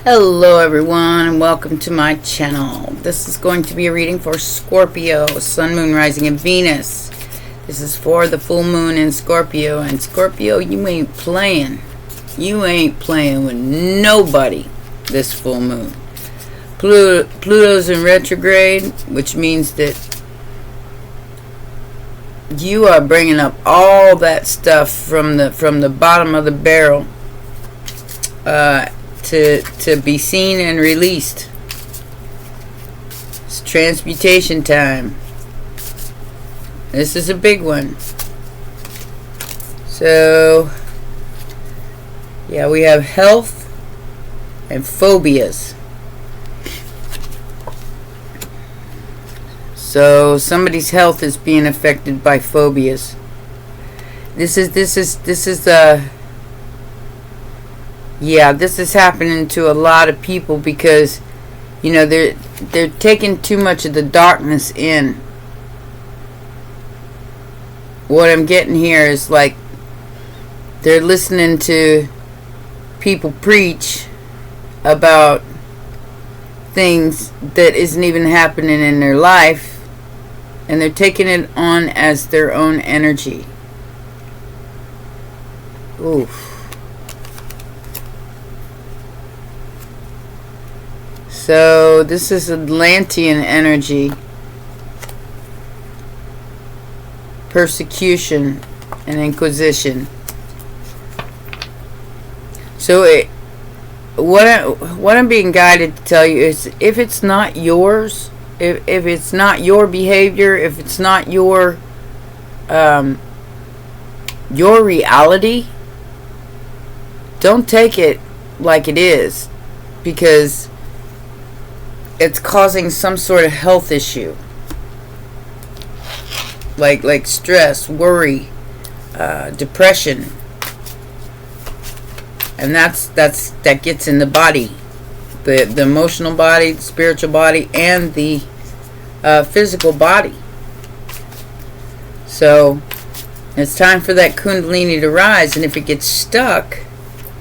Hello everyone and welcome to my channel. This is going to be a reading for Scorpio, Sun, Moon, Rising, and Venus. This is for the full moon in Scorpio. And Scorpio, you ain't playing. You ain't playing with nobody this full moon. Pluto's in retrograde, which means that you are bringing up all that stuff from the bottom of the barrel to be seen and released. It's transmutation time. This is a big one. So yeah, we have health and phobias. So somebody's health is being affected by phobias. This is happening to a lot of people because, you know, they're taking too much of the darkness in. What I'm getting here is like they're listening to people preach about things that isn't even happening in their life, and they're taking it on as their own energy. Oof. So this is Atlantean energy, persecution and inquisition. So what I'm being guided to tell you is, if it's not yours, if it's not your behavior, if it's not your reality, don't take it like it is, because it's causing some sort of health issue, like stress, worry, depression, and that gets in the body, the emotional body, the spiritual body, and the physical body. So it's time for that Kundalini to rise. And if it gets stuck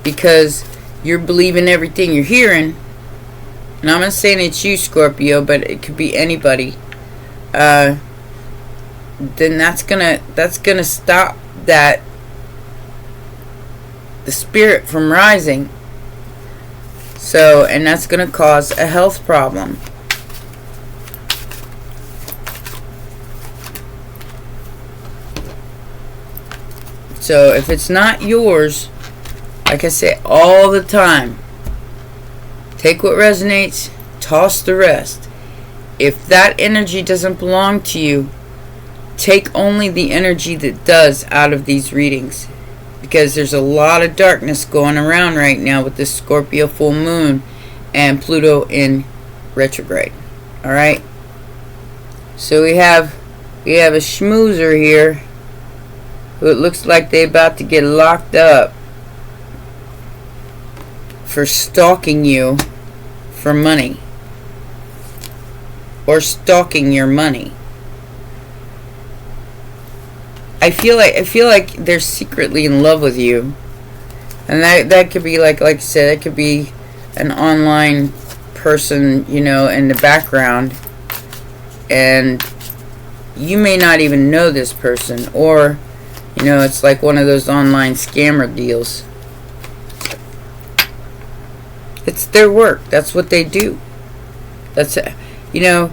because you're believing everything you're hearing, and I'm not saying it's you, Scorpio, but it could be anybody, then that's gonna stop the spirit from rising. So, and that's gonna cause a health problem. So if it's not yours, like I say all the time, take what resonates, toss the rest. If that energy doesn't belong to you, take only the energy that does out of these readings. Because there's a lot of darkness going around right now with this Scorpio full moon and Pluto in retrograde. Alright? So we have a schmoozer here who it looks like they're about to get locked up for stalking you for money, or stalking your money. I feel like they're secretly in love with you, and that could be like I said, it could be an online person, you know, in the background, and you may not even know this person, or, you know, it's like one of those online scammer deals. It's their work. That's what they do. That's it. You know,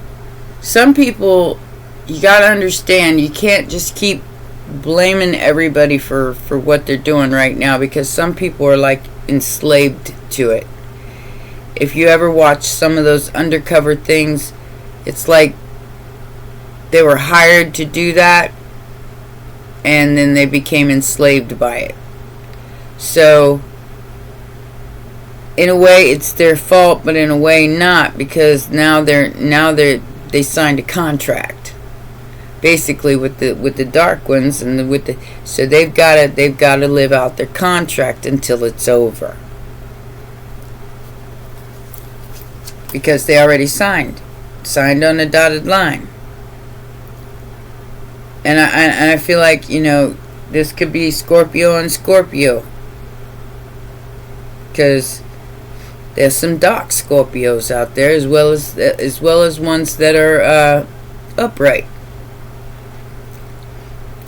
some people, you got to understand, you can't just keep blaming everybody for what they're doing right now, because some people are like enslaved to it. If you ever watch some of those undercover things, it's like they were hired to do that, and then they became enslaved by it. So in a way it's their fault, but in a way not, because now they signed a contract basically with the dark ones, and so they've got to live out their contract until it's over, because they already signed on the dotted line. And I feel like, you know, this could be Scorpio and Scorpio, because There's some dark Scorpios out there, as well as ones that are upright.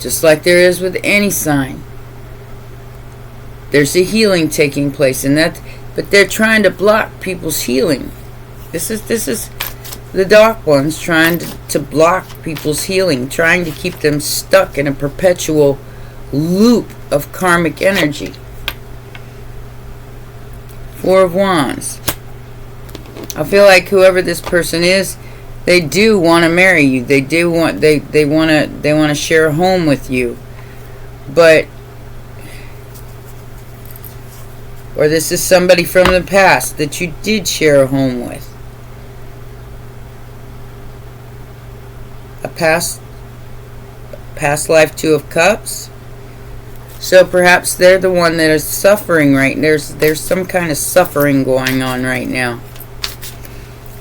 Just like there is with any sign. There's a healing taking place, but they're trying to block people's healing. This is the dark ones trying to block people's healing, trying to keep them stuck in a perpetual loop of karmic energy. Four of Wands. I feel like whoever this person is, they do want to marry you. They want to share a home with you. But or this is somebody from the past that you did share a home with. A past life, Two of Cups. So perhaps they're the one that is suffering right now. There's some kind of suffering going on right now.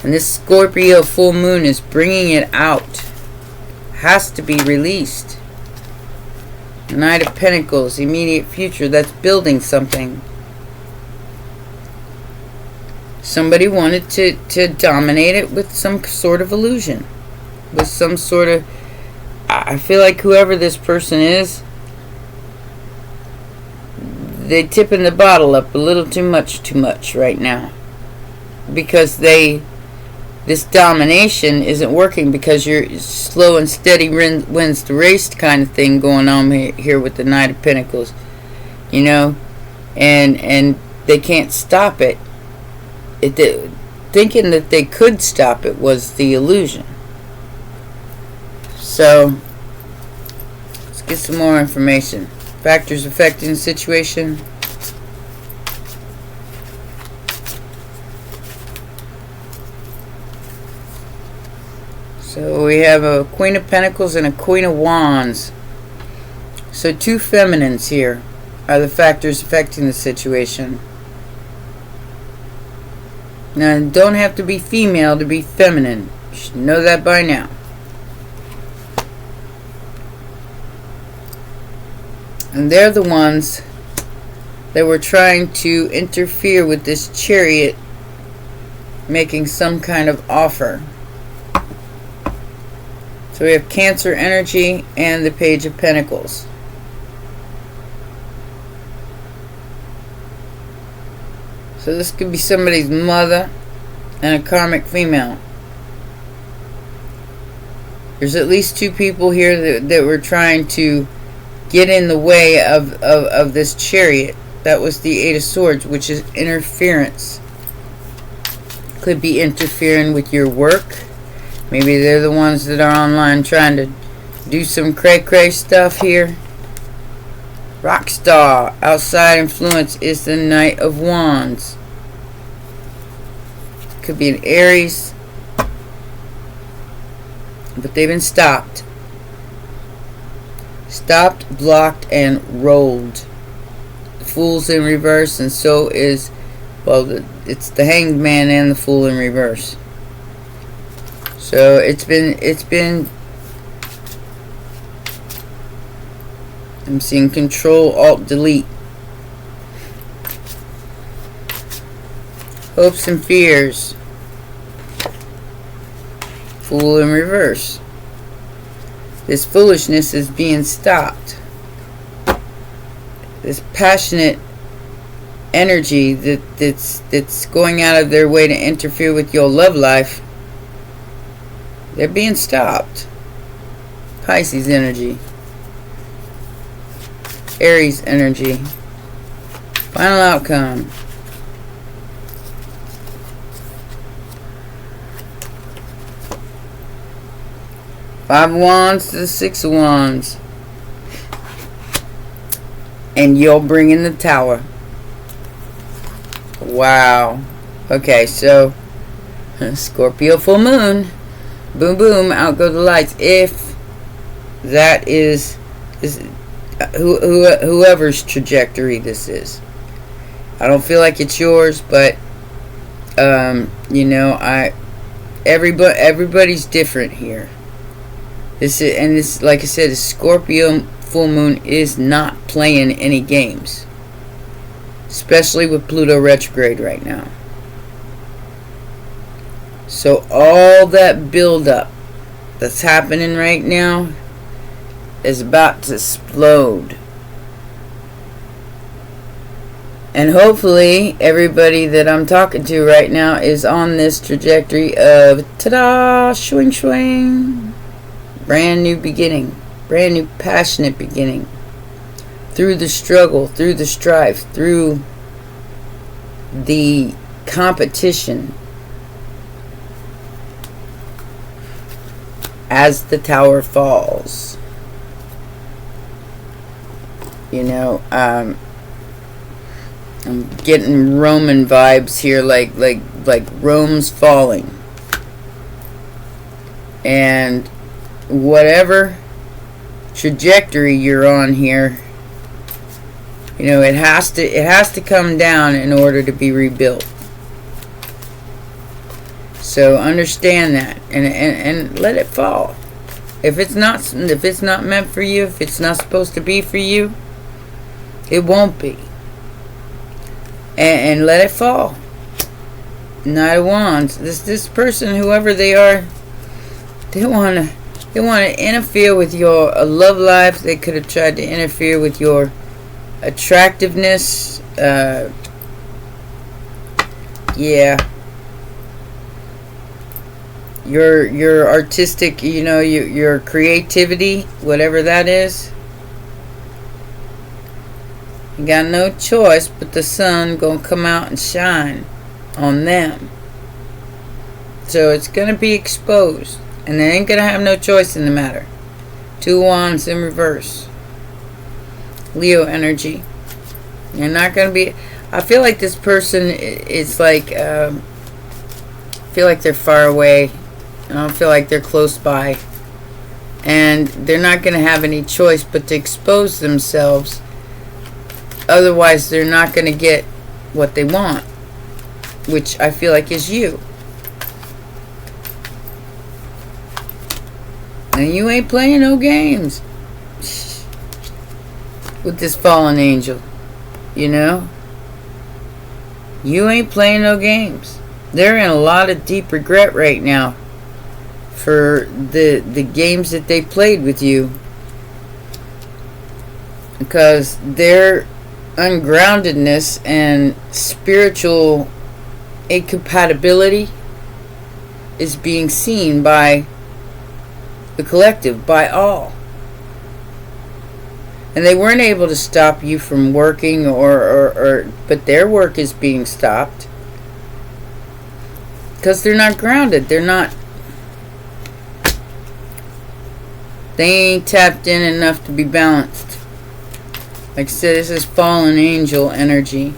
And this Scorpio full moon is bringing it out. Has to be released. Knight of Pentacles, immediate future. That's building something. Somebody wanted to dominate it with some sort of illusion. With some sort of... I feel like whoever this person is, they're tipping the bottle up a little too much right now. Because this domination isn't working, because you're slow and steady wins the race kind of thing going on here with the Knight of Pentacles. You know? And they can't stop it. Thinking that they could stop it was the illusion. So, let's get some more information. Factors affecting the situation. So we have a Queen of Pentacles and a Queen of Wands. So two feminines here are the factors affecting the situation. Now, don't have to be female to be feminine. You should know that by now. And they're the ones that were trying to interfere with this Chariot making some kind of offer. So we have Cancer energy and the Page of Pentacles. So this could be somebody's mother and a karmic female. There's at least two people here that were trying to get in the way of this Chariot. That was the Eight of Swords, which is interference. Could be interfering with your work. Maybe they're the ones that are online trying to do some cray-cray stuff here. Rockstar. Outside influence is the Knight of Wands. Could be an Aries. But they've been stopped. Stopped, blocked, and rolled. The Fool's in reverse, and so is, well, it's the Hanged Man and the Fool in reverse. So it's been I'm seeing Control, Alt, Delete. Hopes and fears. Fool in reverse. This foolishness is being stopped. This passionate energy that's going out of their way to interfere with your love life, they're being stopped. Pisces energy. Aries energy. Final outcome. Five of Wands to the Six of Wands. And you'll bring in the Tower. Wow. Okay, so Scorpio full moon. Boom, boom, out go the lights. If that is whoever's trajectory this is. I don't feel like it's yours, but you know, everybody's different here. This, like I said, the Scorpio full moon is not playing any games, especially with Pluto retrograde right now. So all that buildup that's happening right now is about to explode. And hopefully everybody that I'm talking to right now is on this trajectory of ta-da, swing swing, brand new beginning, brand new passionate beginning, through the struggle, through the strife, through the competition. As the tower falls, you know, I'm getting Roman vibes here, like Rome's falling, and whatever trajectory you're on here, you know, it has to come down in order to be rebuilt. So understand that, and let it fall. If it's not meant for you, if it's not supposed to be for you, it won't be. And let it fall. Knight of Wands. This person, whoever they are, they want to interfere with your love life. They could have tried to interfere with your attractiveness. Yeah. Your artistic, you know, your creativity, whatever that is. You got no choice but the sun gonna come out and shine on them. So it's gonna be exposed, and they ain't gonna have no choice in the matter. 2 wands in reverse. Leo energy. You're not gonna be. I feel like this person is like. I feel like they're far away. I don't feel like they're close by, and they're not going to have any choice but to expose themselves. Otherwise, they're not going to get what they want, which I feel like is you. And you ain't playing no games with this fallen angel, you know? You ain't playing no games. They're in a lot of deep regret right now for the games that they played with you, because their ungroundedness and spiritual incompatibility is being seen by the collective, by all. And they weren't able to stop you from working, but their work is being stopped because they're not grounded. They ain't tapped in enough to be balanced. Like I said, this is fallen angel energy.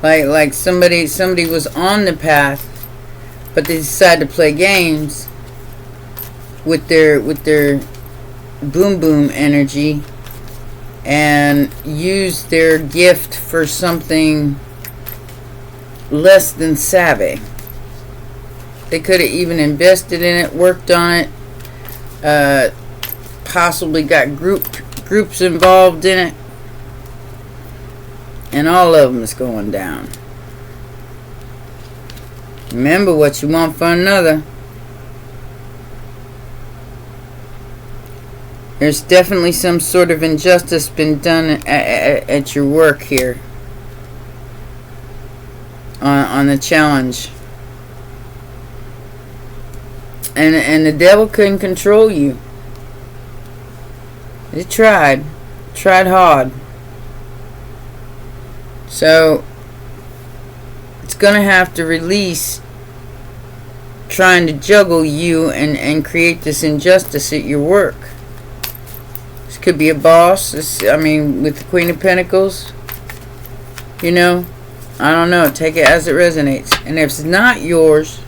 Like somebody was on the path, but they decided to play games with their boom boom energy and use their gift for something less than savvy. They could have even invested in it, worked on it, possibly got groups involved in it, and all of them is going down. Remember what you want for another. There's definitely some sort of injustice been done at your work here on the challenge. And the devil couldn't control you. It tried hard. So it's gonna have to release trying to juggle you and create this injustice at your work. This could be a boss. With the Queen of Pentacles, you know, I don't know. Take it as it resonates. And if it's not yours,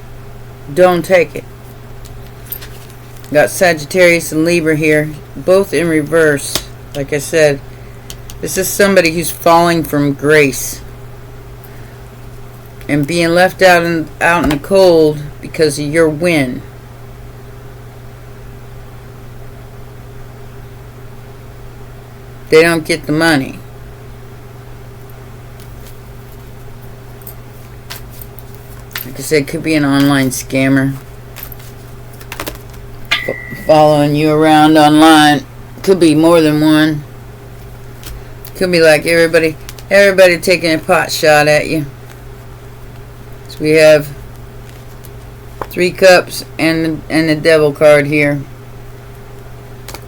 don't take it. Got Sagittarius and Libra here, both in reverse. Like I said, this is somebody who's falling from grace and being left out in the cold because of your win. They don't get the money. Like I said, it could be an online scammer. following you around online. Could be more than one. Could be like everybody taking a pot shot at you. So we have 3 cups and the devil card here.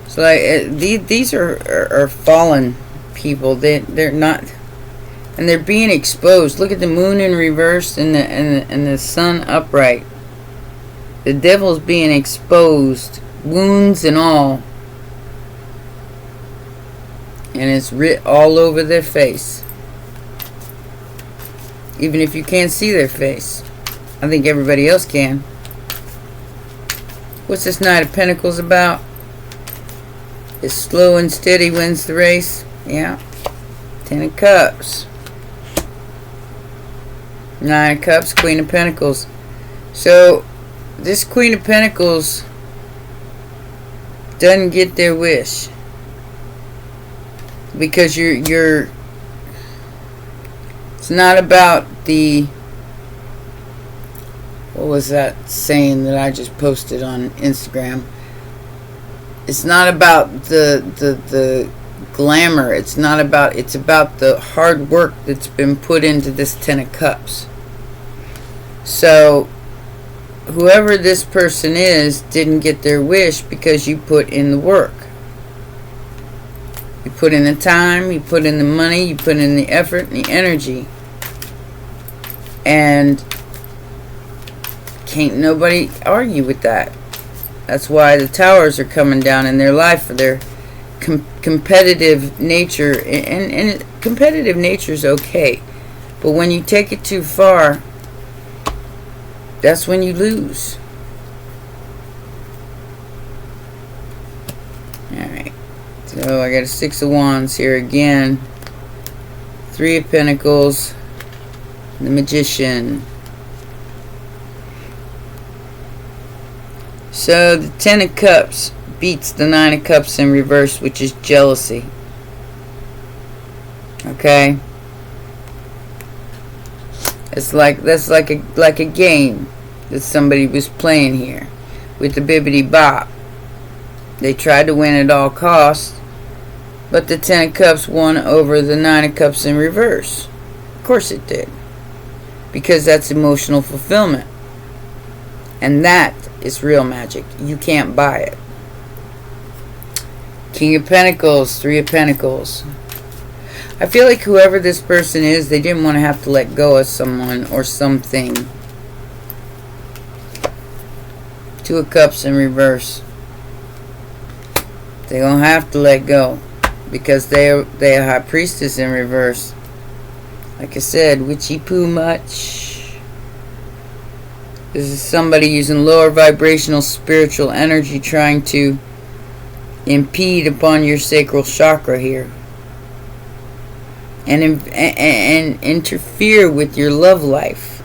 So like these are fallen people. They're not, and they're being exposed. Look at the moon in reverse and the sun upright. The devil's being exposed, wounds and all. And it's writ all over their face. Even if you can't see their face. I think everybody else can. What's this Knight of Pentacles about? It's slow and steady wins the race. Yeah. 10 of Cups. 9 of Cups, Queen of Pentacles. So, this Queen of Pentacles doesn't get their wish. Because you're it's not about the, what was that saying that I just posted on Instagram? It's not about the glamour. It's about the hard work that's been put into this 10 of Cups. So whoever this person is didn't get their wish because you put in the work. You put in the time, you put in the money, you put in the effort and the energy. And can't nobody argue with that. That's why the towers are coming down in their life, for their competitive nature. And competitive nature is okay. But when you take it too far, that's when you lose. Alright. So I got a 6 of Wands here again. 3 of Pentacles. The Magician. So the 10 of Cups beats the 9 of Cups in reverse, which is jealousy. Okay? It's like, that's like a game that somebody was playing here with the bibbity bop. They tried to win at all costs, but the 10 of Cups won over the 9 of Cups in reverse. Of course it did. Because that's emotional fulfillment. And that is real magic. You can't buy it. King of Pentacles, 3 of Pentacles. I feel like whoever this person is, they didn't want to have to let go of someone or something. 2 of Cups in reverse. They're going to have to let go. Because they're a High Priestess in reverse. Like I said, witchy poo much. This is somebody using lower vibrational spiritual energy trying to impede upon your sacral chakra here. And interfere with your love life.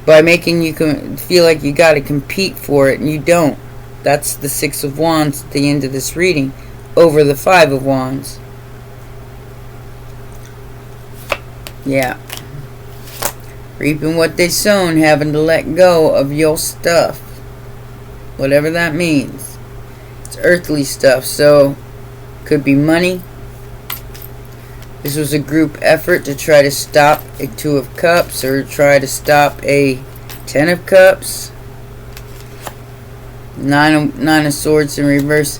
By making you feel like you got to compete for it and you don't. That's the 6 of Wands at the end of this reading. Over the 5 of Wands. Yeah. Reaping what they sown, having to let go of your stuff. Whatever that means. It's earthly stuff, so could be money. This was a group effort to try to stop a 2 of Cups or try to stop a 10 of Cups. 9 of Swords in reverse.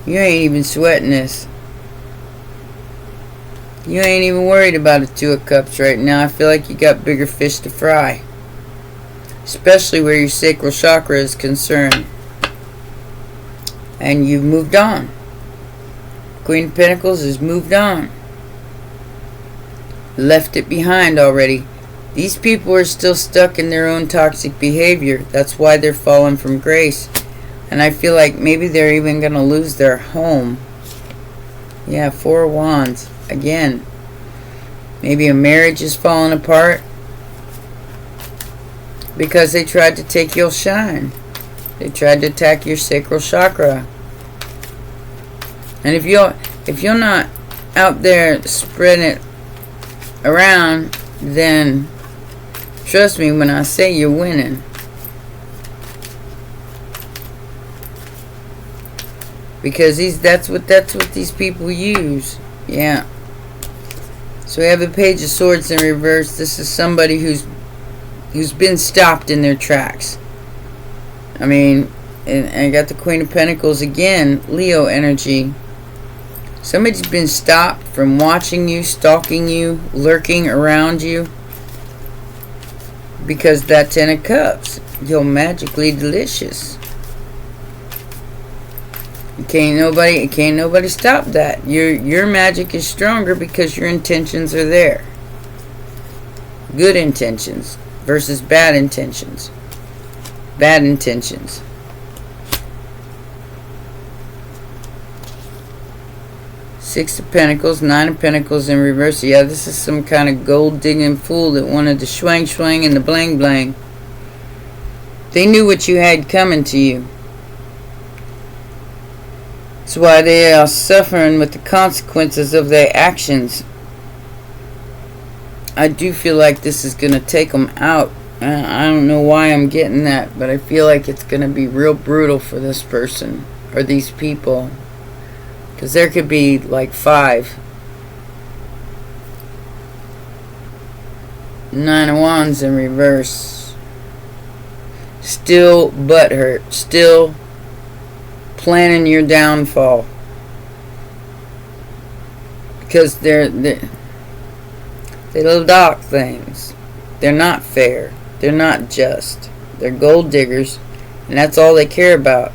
You ain't even sweating this. You ain't even worried about a 2 of Cups right now. I feel like you got bigger fish to fry. Especially where your sacral chakra is concerned. And you've moved on. Queen of Pentacles has moved on. Left it behind already. These people are still stuck in their own toxic behavior. That's why they're falling from grace. And I feel like maybe they're even going to lose their home. Yeah, 4 of Wands. Again, maybe a marriage is falling apart because they tried to take your shine. They tried to attack your sacral chakra. And if you're not out there spreading it around, then trust me when I say you're winning. because that's what these people use. Yeah. So we have the Page of Swords in reverse. This is somebody who's been stopped in their tracks. I mean, and I got the Queen of Pentacles again, Leo energy. Somebody's been stopped from watching you, stalking you, lurking around you. Because that Ten of Cups, you're magically delicious. Can't nobody stop that. Your magic is stronger because your intentions are there. Good intentions versus bad intentions. Bad intentions. Six of Pentacles, Nine of Pentacles in reverse. Yeah, this is some kind of gold-digging fool that wanted to swang and the bling. They knew what you had coming to you. That's why they are suffering with the consequences of their actions. I do feel like this is going to take them out. I don't know why I'm getting that, but I feel like it's going to be real brutal for this person or these people. Because there could be like 5. Nine of Wands in reverse. Still butthurt. Still planning your downfall. Because they're little dark things. They're not fair. They're not just. They're gold diggers. And that's all they care about.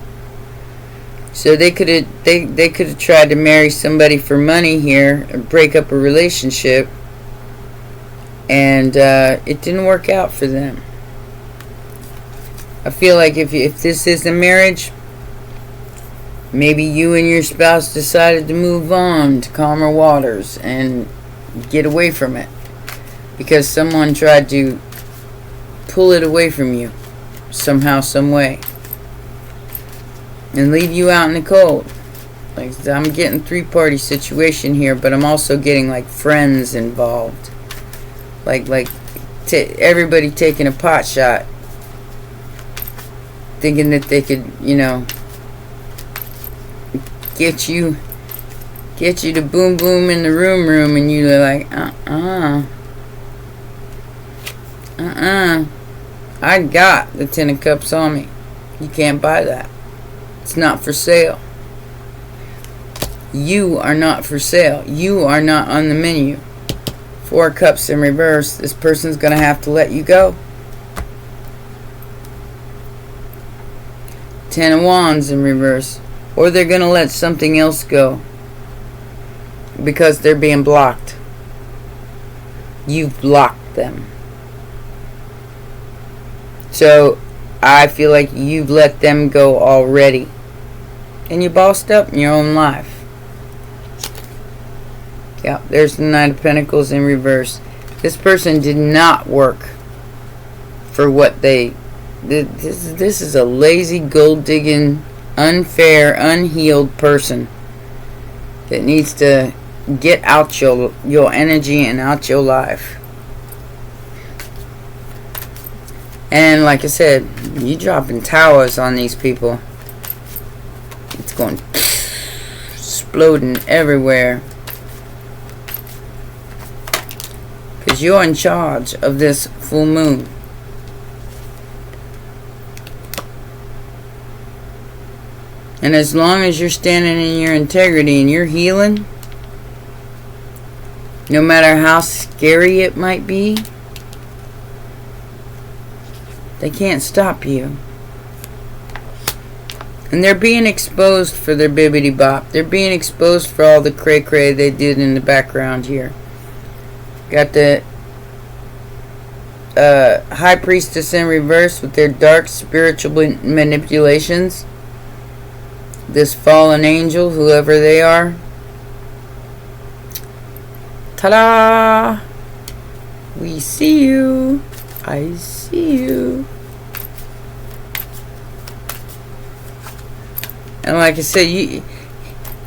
So they could have tried to marry somebody for money here or break up a relationship, and it didn't work out for them. I feel like if this is a marriage, maybe you and your spouse decided to move on to calmer waters and get away from it because someone tried to pull it away from you somehow, some way. And leave you out in the cold. Like, I'm getting 3-party situation here, but I'm also getting like friends involved. Like everybody taking a pot shot, thinking that they could, get you to boom boom in the room, and you're like, I got the Ten of Cups on me. You can't buy that. It's not for sale. You are not for sale. You are not on the menu. 4 Cups in reverse. This person's going to have to let you go. 10 of Wands in reverse. Or they're going to let something else go. Because they're being blocked. You've blocked them. So, I feel like you've let them go already. And you bossed up in your own life. Yeah, there's the Nine of Pentacles in reverse. This person did not work for what they... This is a lazy, gold-digging, unfair, unhealed person that needs to get out your energy and out your life. And like I said, you dropping towers on these people. It's going exploding everywhere. Because you're in charge of this full moon. And as long as you're standing in your integrity and you're healing, no matter how scary it might be, they can't stop you. And they're being exposed for their bibbity bop. They're being exposed for all the cray cray they did in the background here. Got the High Priestess in reverse with their dark spiritual manipulations. This fallen angel, whoever they are. Ta-da! We see you. I see you. And like I said,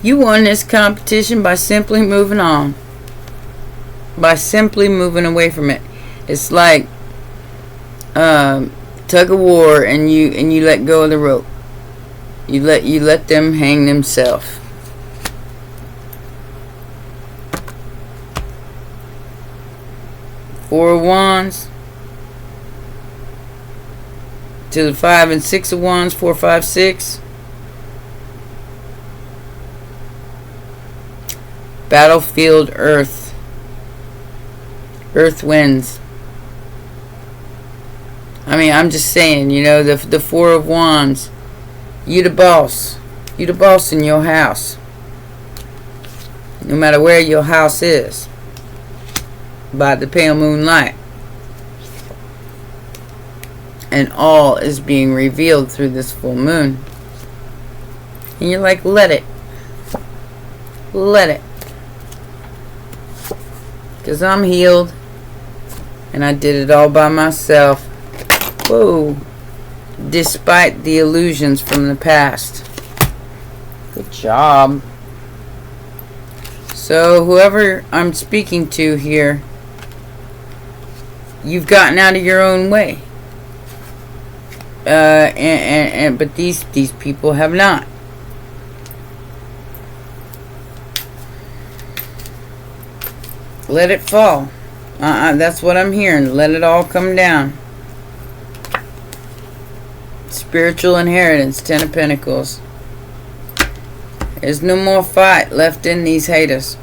you won this competition by simply moving on. By simply moving away from it. It's like tug of war and you let go of the rope. You let them hang themselves. Four of Wands to the 5 and 6 of Wands. 4, 5, 6. Battlefield Earth. Earth wins. I mean, I'm just saying, you know, the Four of Wands. You the boss. You the boss in your house. No matter where your house is. By the pale moonlight. And all is being revealed through this full moon. And you're like, let it. Let it. Because I'm healed. And I did it all by myself. Whoa. Despite the illusions from the past. Good job. So whoever I'm speaking to here, you've gotten out of your own way. But these people have not. Let it fall. That's what I'm hearing. Let it all come down. Spiritual inheritance, 10 of Pentacles. There's no more fight left in these haters.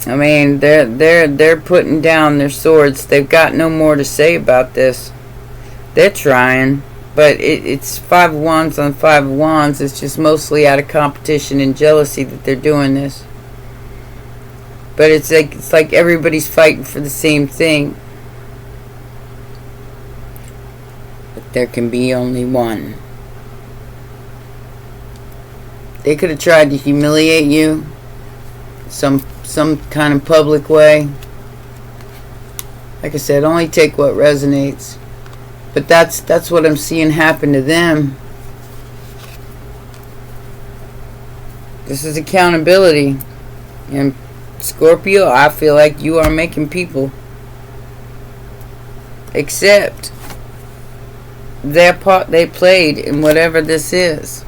I mean, they're putting down their swords. They've got no more to say about this. They're trying, but it's 5 of Wands on 5 of Wands. It's just mostly out of competition and jealousy that they're doing this. But it's like everybody's fighting for the same thing. But there can be only one. They could have tried to humiliate you some kind of public way. Like I said, only take what resonates. But that's what I'm seeing happen to them. This is accountability. And Scorpio, I feel like you are making people accept their part they played in whatever this is.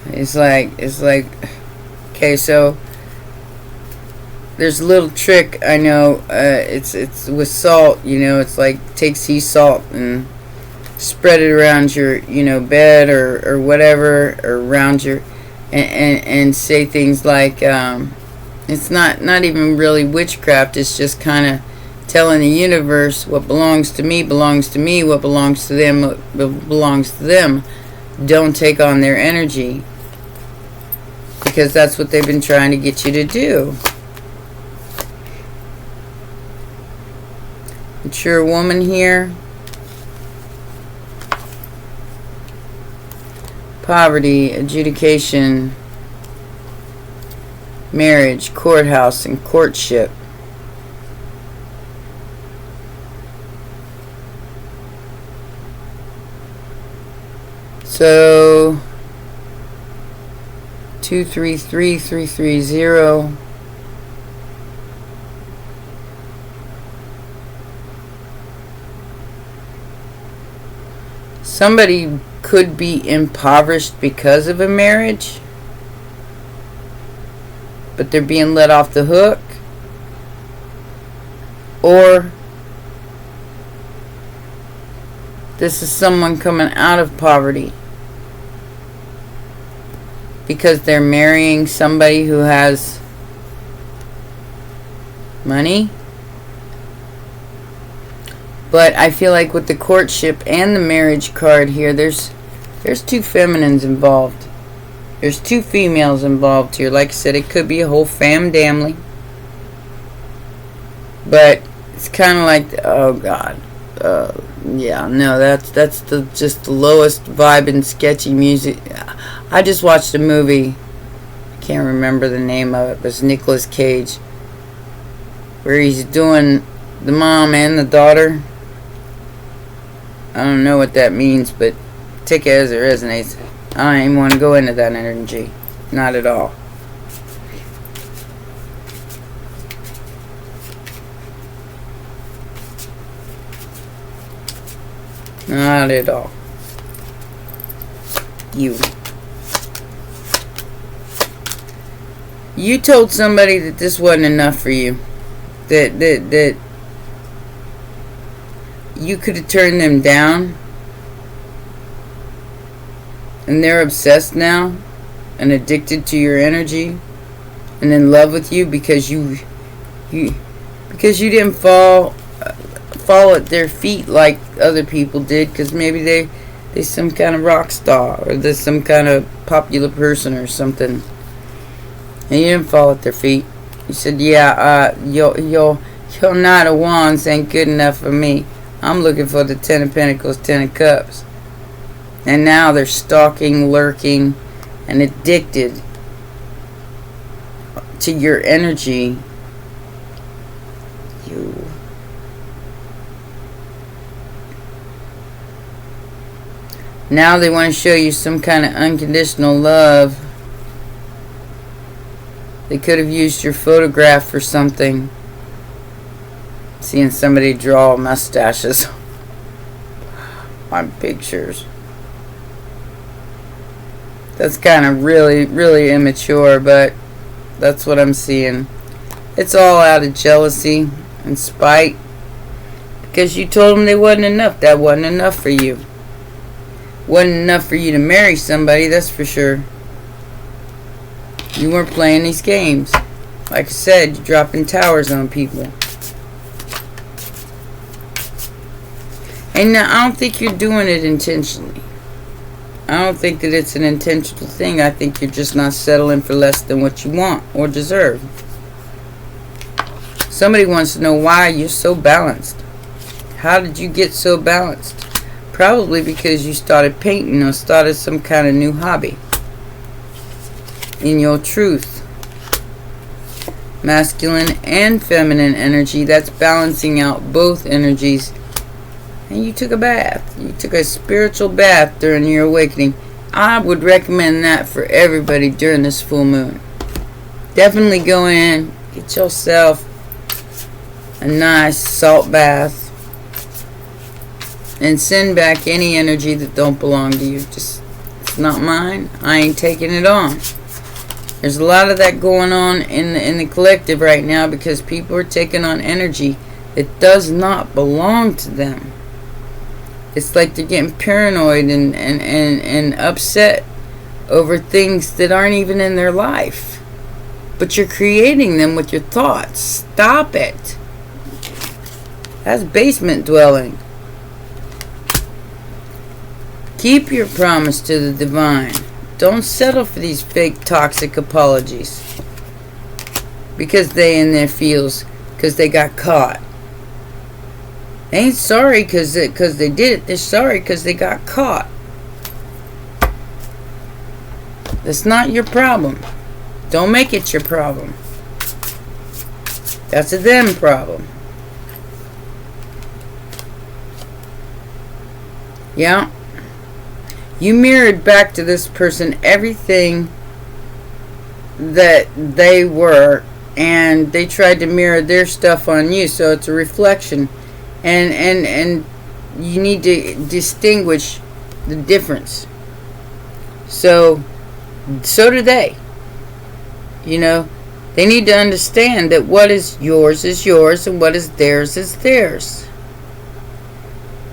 It's like okay, so there's a little trick I know. It's with salt, you know. It's like take sea salt and spread it around your, you know, bed or whatever, or around your, and say things like it's not even really witchcraft. It's just kind of telling the universe what belongs to me belongs to me, what belongs to them what belongs to them. Don't take on their energy, because that's what they've been trying to get you to do. Mature woman here. Poverty, adjudication, marriage, courthouse, and courtship. So 233330. Somebody could be impoverished because of a marriage, but they're being let off the hook. Or this is someone coming out of poverty because they're marrying somebody who has money. But I feel like with the courtship and the marriage card here, there's two feminines involved. There's two females involved here. Like I said, it could be a whole family. But it's kind of like, oh God, yeah, no, that's just the lowest vibe and sketchy music. I just watched a movie. I can't remember the name of it. It was Nicolas Cage, where he's doing the mom and the daughter. I don't know what that means, but take it as it resonates. I don't even want to go into that energy. Not at all. Not at all. You told somebody that this wasn't enough for you. That you could have turned them down. And they're obsessed now and addicted to your energy and in love with you because you didn't fall at their feet like other people did, because maybe they some kind of rock star or they're some kind of popular person or something, and you didn't fall at their feet. You said, yeah, your Knight of Wands ain't good enough for me. I'm looking for the Ten of Pentacles, Ten of Cups. And now they're stalking, lurking, and addicted to your energy. You. Now they want to show you some kind of unconditional love. They could have used your photograph for something. Seeing somebody draw mustaches on pictures. That's kind of really, really immature, but that's what I'm seeing. It's all out of jealousy and spite. Because you told them they wasn't enough. That wasn't enough for you. Wasn't enough for you to marry somebody, that's for sure. You weren't playing these games. Like I said, you're dropping towers on people. And now, I don't think you're doing it intentionally. I don't think that it's an intentional thing. I think you're just not settling for less than what you want or deserve. Somebody wants to know why you're so balanced. How did you get so balanced? Probably because you started painting or started some kind of new hobby. In your truth. Masculine and feminine energy. That's balancing out both energies. And you took a bath. You took a spiritual bath during your awakening. I would recommend that for everybody during this full moon. Definitely go in, get yourself a nice salt bath, and send back any energy that don't belong to you. Just, it's not mine. I ain't taking it on. There's a lot of that going on in the collective right now because people are taking on energy that does not belong to them. It's like they're getting paranoid and upset over things that aren't even in their life. But you're creating them with your thoughts. Stop it. That's basement dwelling. Keep your promise to the divine. Don't settle for these fake toxic apologies. Because they in their feels. Because they got caught. They ain't sorry because they did it. They're sorry because they got caught. That's not your problem. Don't make it your problem. That's a them problem. Yeah. You mirrored back to this person everything that they were, and they tried to mirror their stuff on you, so it's a reflection. And you need to distinguish the difference. So do they. You know, they need to understand that what is yours and what is theirs.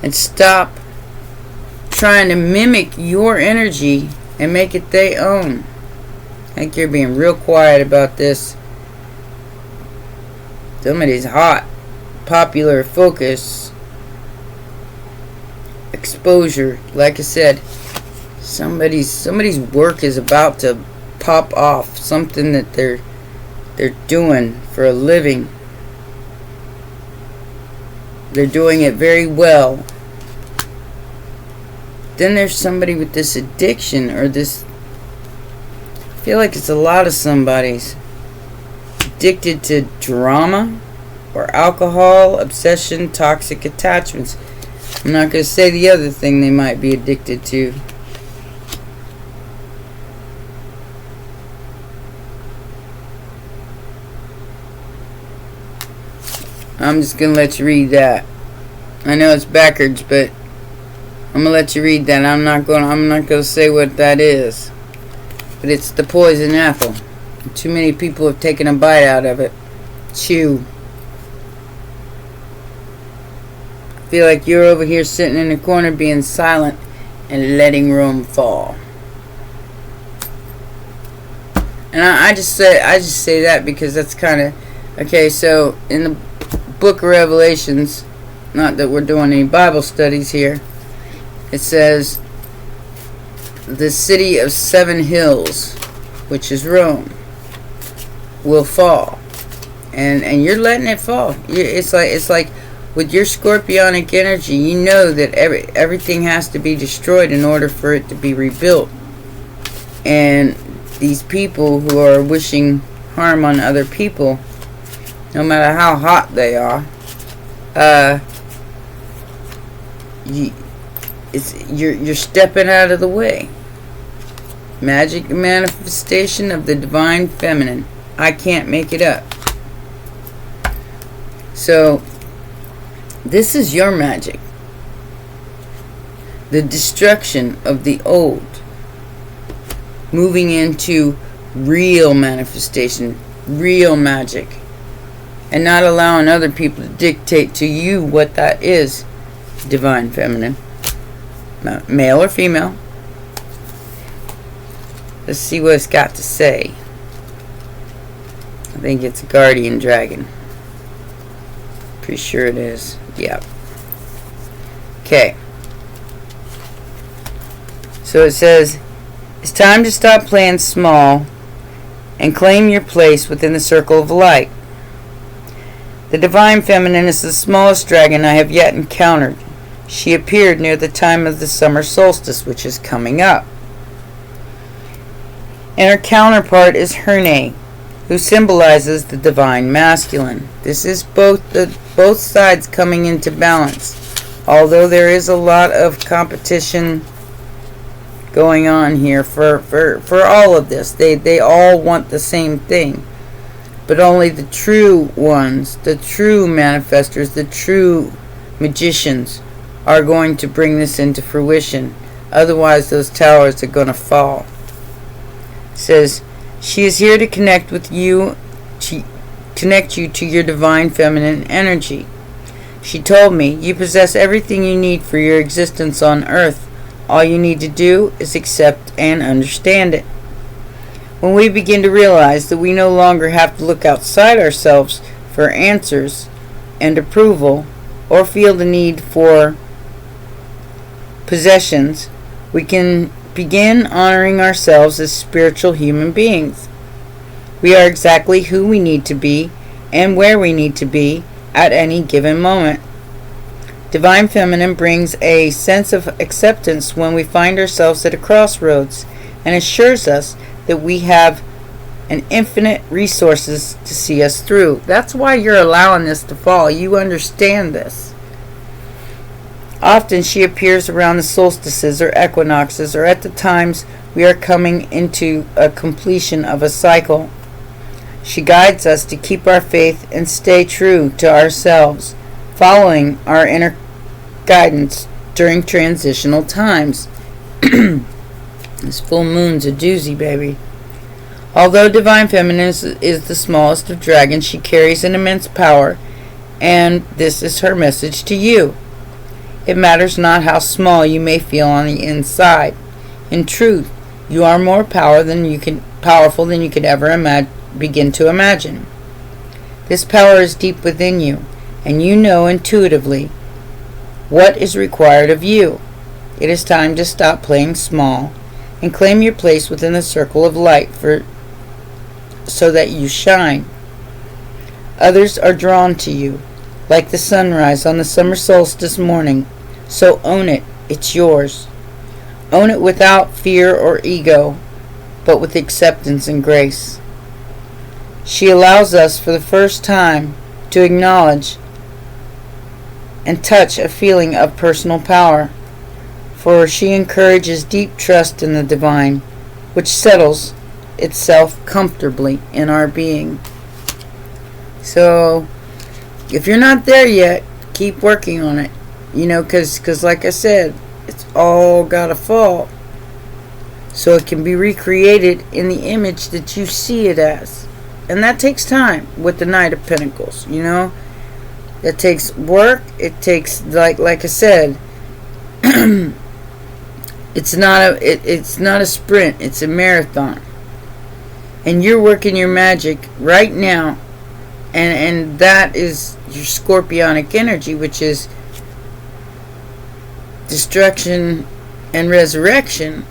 And stop trying to mimic your energy and make it their own. I think you're being real quiet about this. Somebody's hot. Popular, focus, exposure. Like I said, somebody's work is about to pop off. Something that they're doing for a living. They're doing it very well. Then there's somebody with this addiction or this. I feel like it's a lot of somebody's addicted to drama. Or alcohol, obsession, toxic attachments. I'm not going to say the other thing they might be addicted to. I'm just going to let you read that. I know it's backwards, but I'm gonna let you read that. I'm not gonna say what that is. But it's the poison apple. Too many people have taken a bite out of it. Chew. I feel like you're over here sitting in the corner being silent and letting room fall. And I just say that because that's kind of okay. So in the book of Revelations, not that we're doing any Bible studies here, it says the city of 7 hills, which is Rome, will fall, and you're letting it fall. It's like with your scorpionic energy, you know that everything has to be destroyed in order for it to be rebuilt. And these people who are wishing harm on other people, no matter how hot they are, you're stepping out of the way. Magic manifestation of the divine feminine. I can't make it up. So this is your magic. The destruction of the old, moving into real manifestation, real magic, and not allowing other people to dictate to you what that is. Divine feminine, male or female. Let's see what it's got to say. I think it's a guardian dragon. Pretty sure it is. Yep. Okay. So it says, it's time to stop playing small and claim your place within the circle of light. The divine feminine is the smallest dragon I have yet encountered. She appeared near the time of the summer solstice, which is coming up. And her counterpart is Herne, who symbolizes the divine masculine. This is both sides coming into balance. Although there is a lot of competition going on here for all of this. They all want the same thing. But only the true ones, the true manifestors, the true magicians are going to bring this into fruition. Otherwise, those towers are going to fall. It says, she is here to connect with you, to connect you to your divine feminine energy. She told me, you possess everything you need for your existence on earth. All you need to do is accept and understand it. When we begin to realize that we no longer have to look outside ourselves for answers and approval, or feel the need for possessions, we can begin honoring ourselves as spiritual human beings. We are exactly who we need to be and where we need to be at any given moment. Divine Feminine brings a sense of acceptance when we find ourselves at a crossroads and assures us that we have an infinite resources to see us through. That's why you're allowing this to fall. You understand this. Often she appears around the solstices or equinoxes or at the times we are coming into a completion of a cycle. She guides us to keep our faith and stay true to ourselves, following our inner guidance during transitional times. This full moon's a doozy, baby. Although Divine Feminine is the smallest of dragons, she carries an immense power, and this is her message to you. It matters not how small you may feel on the inside. In truth, you are more powerful than you could ever begin to imagine. This power is deep within you, and you know intuitively what is required of you. It is time to stop playing small and claim your place within the circle of light so that you shine. Others are drawn to you, like the sunrise on the summer solstice morning. So own it. It's yours. Own it without fear or ego, but with acceptance and grace. She allows us for the first time to acknowledge and touch a feeling of personal power, for she encourages deep trust in the divine, which settles itself comfortably in our being. So, if you're not there yet, keep working on it. You know, because like I said, It's all gotta fall so it can be recreated in the image that you see it as. And that takes time with the Knight of Pentacles, you know. It takes work. It takes, like I said, it's not a sprint, it's a marathon. And you're working your magic right now. And that is your scorpionic energy, which is destruction and resurrection.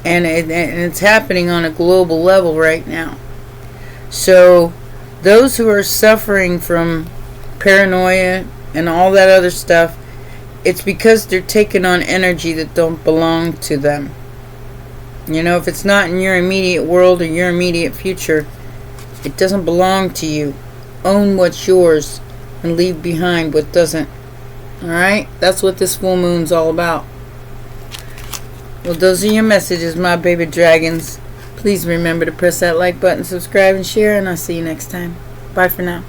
And it's happening on a global level right now. So those who are suffering from paranoia and all that other stuff, it's because they're taking on energy that don't belong to them. You know, if it's not in your immediate world or your immediate future, it doesn't belong to you. Own what's yours and leave behind what doesn't. Alright? That's what this full moon's all about. Well, those are your messages, my baby dragons. Please remember to press that like button, subscribe, and share, and I'll see you next time. Bye for now.